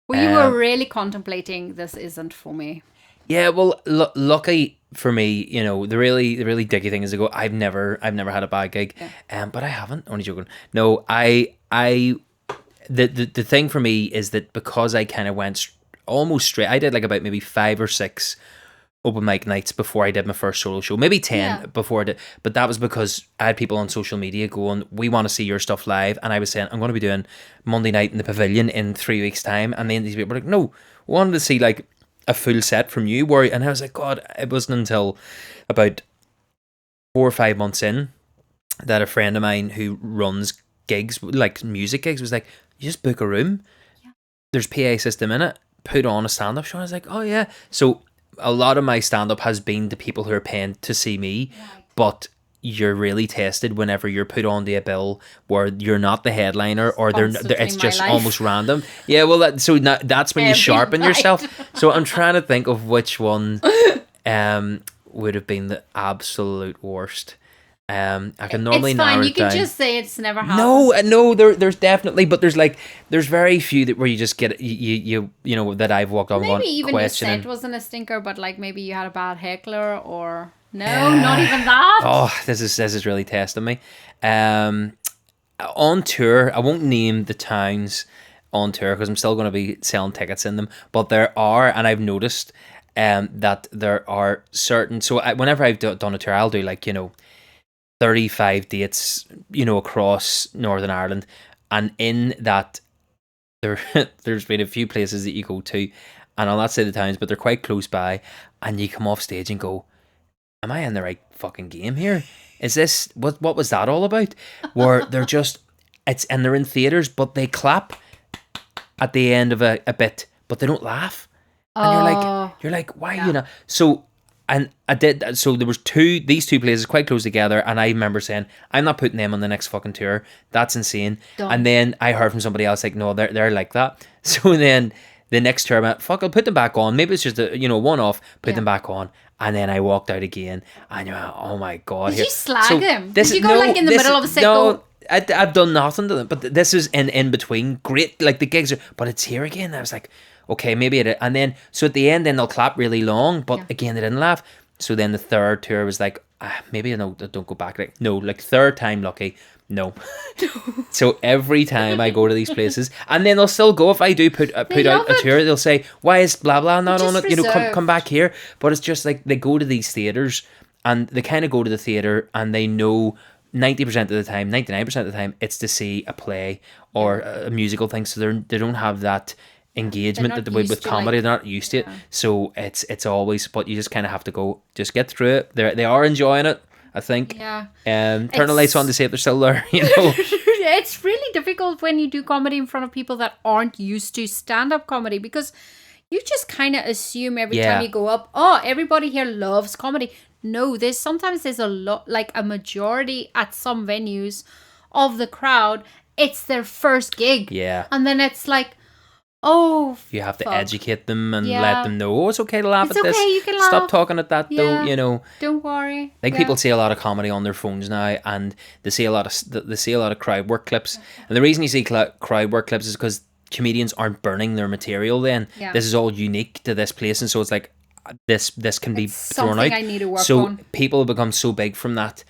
Well, you were really contemplating, this isn't for me. Yeah, well, lucky for me, the really dicky thing is to go, I've never had a bad gig. Yeah. But I haven't. Only joking. No, the thing for me is that because I kind of went almost straight, I did like about maybe 5 or 6 open mic nights before I did my first solo show, maybe 10 before I did, but that was because I had people on social media going, we want to see your stuff live, and I was saying, I'm going to be doing Monday night in the Pavilion in 3 weeks time, and then these people were like, no, we wanted to see like a full set from you, and I was like, God, it wasn't until about 4 or 5 months in that a friend of mine who runs gigs, like music gigs, was like, you just book a room, there's PA system in it, put on a stand-up show. I was like, oh yeah. So a lot of my stand-up has been to people who are paying to see me, but you're really tested whenever you're put onto a bill where you're not the headliner, or it's just almost random. Yeah, well, that's when you sharpen yourself. So I'm trying to think of which one would have been the absolute worst. I can normally narrow it down. You can just say it's never happened. No, there's definitely, but there's very few that where you just get you that I've walked on. Maybe even your set wasn't a stinker, but like maybe you had a bad heckler, or not even that. Oh, this is really testing me. On tour, I won't name the towns on tour because I'm still going to be selling tickets in them, but there are, and I've noticed that there are certain. So whenever I've done a tour, I'll do 35 dates, across Northern Ireland, and in that there's been a few places that you go to, and I'll not say the towns, but they're quite close by, and you come off stage and go, am I in the right fucking game here? Is this what was that all about? Where they're just, they're in theaters, but they clap at the end of a bit, but they don't laugh. And you're like, why you know? So, and I did. So there was these two places quite close together, and I remember saying, I'm not putting them on the next fucking tour. That's insane. Done. And then I heard from somebody else like, no, they're like that. So then the next tour, I went, fuck, I'll put them back on. Maybe it's just a one-off. Put them back on. And then I walked out again, and you're like, oh my god! Did you slag him? Did you go in the middle of a set? No, I've done nothing to them. But this is in between. Great, like the gigs are, but it's here again. I was like, okay, maybe it. And then so at the end, then they'll clap really long, but again they didn't laugh. So then the third tour was like, maybe don't go back. Like no, like third time lucky. No. So every time I go to these places, and then they'll still go if I do put out a tour, they'll say, why is blah blah not on it? Reserved. Come back here. But it's just like they go to these theatres, and they kind of go to the theatre, and they know 90% of the time, 99% of the time, it's to see a play or a musical thing. So they don't have that engagement that they would with comedy. They're not used to it. So it's always, but you just kind of have to go, just get through it. They are enjoying it, I think. Yeah. Turn the lights on to see if they're still there, It's really difficult when you do comedy in front of people that aren't used to stand-up comedy, because you just kind of assume every time you go up, oh, everybody here loves comedy. No, there's a lot, like a majority at some venues of the crowd, it's their first gig. Yeah. And then it's like, oh, you have to educate them and let them know, oh, it's okay to laugh at this. You can laugh. Stop talking at that though, Don't worry. Like people see a lot of comedy on their phones now, and they see a lot of crowd work clips. And the reason you see crowd work clips is because comedians aren't burning their material then. Yeah. This is all unique to this place, and so it's like this can be thrown out. I need to work so on. people have become so big from that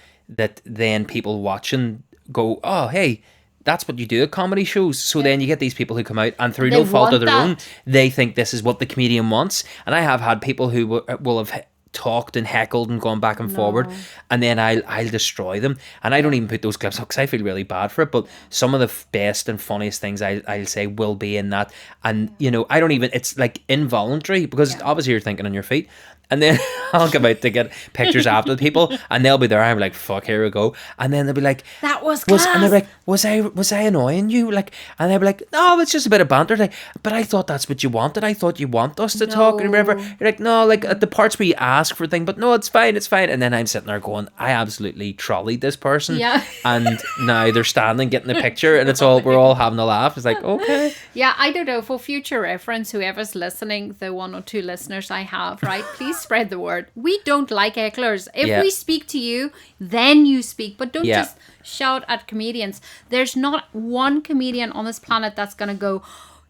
then people watching go, oh, hey, that's what you do at comedy shows. So then you get these people who come out, and through no fault of their own, they think this is what the comedian wants. And I have had people who will have talked and heckled and gone back and forward, and then I'll destroy them. And I don't even put those clips up because I feel really bad for it. But some of the best and funniest things I'll say will be in that. And, I don't even, it's like involuntary, because obviously you're thinking on your feet. And then I'll come out to get pictures after the people, and they'll be there. I'm like, fuck, here we go. And then they'll be like, that was class. And they're like, was I annoying you? Like, and they'll be like, no, it's just a bit of banter. Like, but I thought that's what you wanted. I thought you want us to talk and whatever. You're like, no, like at the parts where you ask for things, but no, it's fine. And then I'm sitting there going, I absolutely trolleyed this person. Yeah. And now they're standing getting the picture, and we're all having a laugh. It's like, okay. Yeah, I don't know. For future reference, whoever's listening, the 1 or 2 listeners I have, right? Please spread the word. We don't like hecklers. If we speak to you, then you speak, but don't just shout at comedians. There's not one comedian on this planet that's gonna go,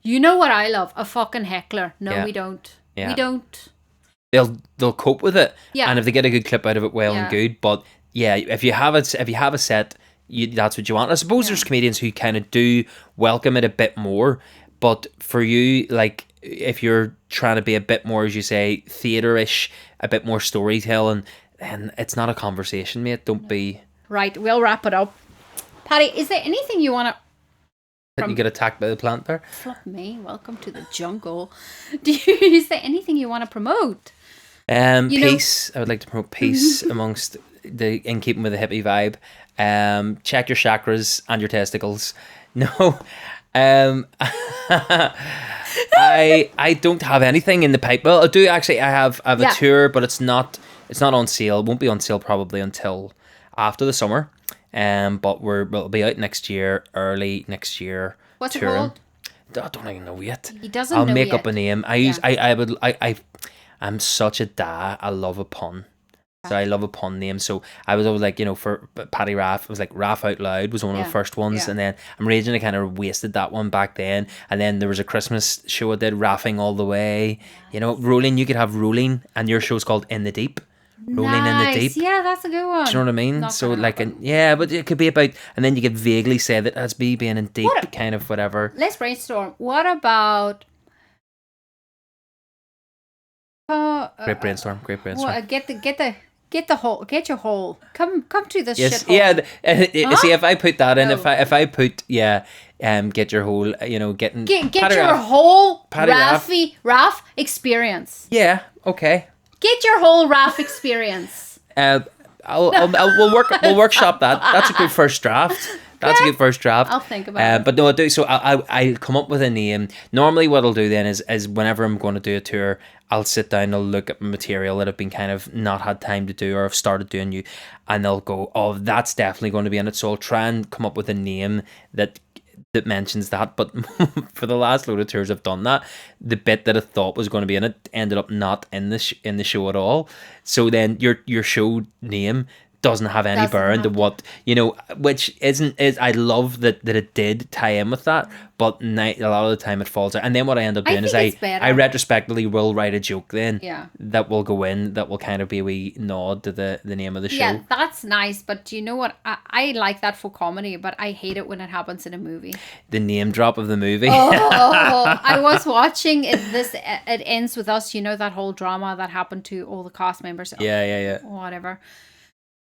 you know what I love? A fucking heckler. No, we don't. We don't. They'll cope with it. Yeah. And if they get a good clip out of it, well and good. But yeah, if you have a set, that's what you want. I suppose there's comedians who kind of do welcome it a bit more, but for you, like, if you're trying to be a bit more, as you say, theatre-ish, a bit more storytelling, then it's not a conversation, mate. Don't be... Right, we'll wrap it up. Paddy, is there anything you want to... You get attacked by the plant there? Fuck me, welcome to the jungle. Is there anything you want to promote? Peace. I would like to promote peace amongst in keeping with the hippie vibe. Check your chakras and your testicles. No. I don't have anything in the pipe. Well, I do actually. I have a tour, but it's not on sale. It won't be on sale probably until after the summer. But we'll be out next year, early next year. What's touring. it called? I don't even know yet. He doesn't I'll know make yet. up a name. I'm such a da. I love a pun. So I love a pun name. So I was always like, for Paddy Raff, it was like Raff Out Loud was one of the first ones. Yeah. And then I'm raging, I kind of wasted that one back then. And then there was a Christmas show I did, Raffing All the Way. Roleen, you could have Roleen, and your show's called In the Deep. Roleen in the Deep. Yeah, that's a good one. Do you know what I mean? Not So gonna like, happen. but it could be about, and then you could vaguely say that as me being in deep, kind of whatever. Let's brainstorm. What about... Great brainstorm. Well, get your hole. Come to this Yes, shithole. yeah. See, if I put that in, No. if I put get your whole, getting Get Paddy your Raff. whole Paddy Raff. Raff experience. Yeah, okay. Get your whole Raff experience. We'll workshop that. That's a good first draft. That's a good first draft. I'll think about it. But no, I do. So I come up with a name. Normally, what I'll do then is whenever I'm going to do a tour, I'll sit down, I'll look at material that I've been kind of not had time to do or I've started doing new, and I'll go, oh, that's definitely going to be in it. So I'll try and come up with a name that mentions that. But for the last load of tours I've done that, the bit that I thought was going to be in it ended up not in the in the show at all. So then your show name doesn't have any bearing to what, you know, which is I love that it did tie in with that, but a lot of the time it falls out. And then what I end up doing is I retrospectively will write a joke then that will go in, that will kind of be a wee nod to the name of the show. Yeah, that's nice, but do you know what? I like that for comedy, but I hate it when it happens in a movie. The name drop of the movie. I was watching it Ends With Us, you know, that whole drama that happened to all the cast members. Yeah. Whatever.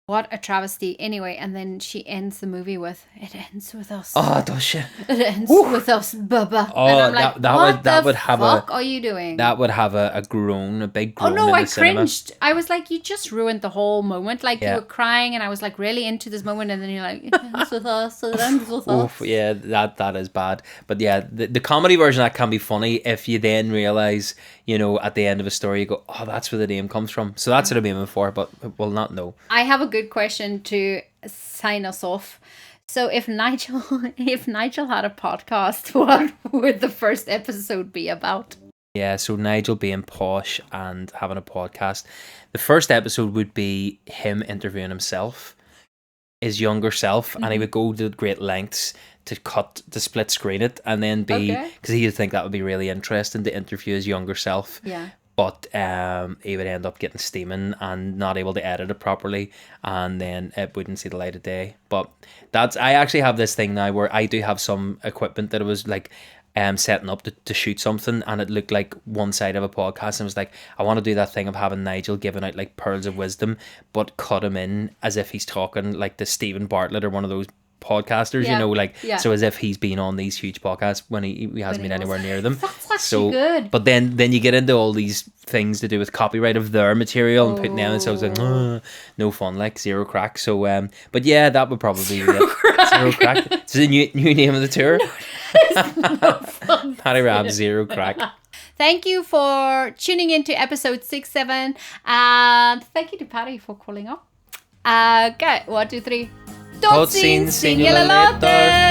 What a travesty. Anyway, and then she ends the movie with, it ends with us. Oh, does she? It ends with us, Bubba. Oh, and I'm like, that would have fuck are you doing? That would have a groan, a big groan. Oh no, in I the cinema. cringed. I was like, you just ruined the whole moment. Like, you were crying and I was like really into this moment, and then you're like, it ends with us, it ends with us. Yeah, that is bad. But yeah, the comedy version, that can be funny if you then realise, you know, at the end of a story you go, oh, that's where the name comes from. So that's what I'm aiming for, but we'll not know. I have a good question to sign us off. So if Nigel had a podcast, what would the first episode be about? Yeah, so Nigel being posh and having a podcast. The first episode would be him interviewing himself, his younger self, and he would go to great lengths to split screen it, and then because he would think that would be really interesting to interview his younger self. Yeah. But he would end up getting steaming and not able to edit it properly, and then it wouldn't see the light of day. But I actually have this thing now where I do have some equipment that I was like setting up to shoot something, and it looked like one side of a podcast, and I was like, I want to do that thing of having Nigel giving out like pearls of wisdom, but cut him in as if he's talking like to Stephen Bartlett or one of those podcasters, you know, like so as if he's been on these huge podcasts when he hasn't been anywhere near them. That's actually good. But then you get into all these things to do with copyright of their material and putting them in, so I was like, no fun, like zero crack. So but yeah, that would probably be it. Zero crack. It's the new name of the tour. No fun. Paddy Raff, zero crack. Thank you for tuning into episode 67, and thank you to Paddy for calling up. Okay, 1, 2, 3. Tot ziens, zien jullie later.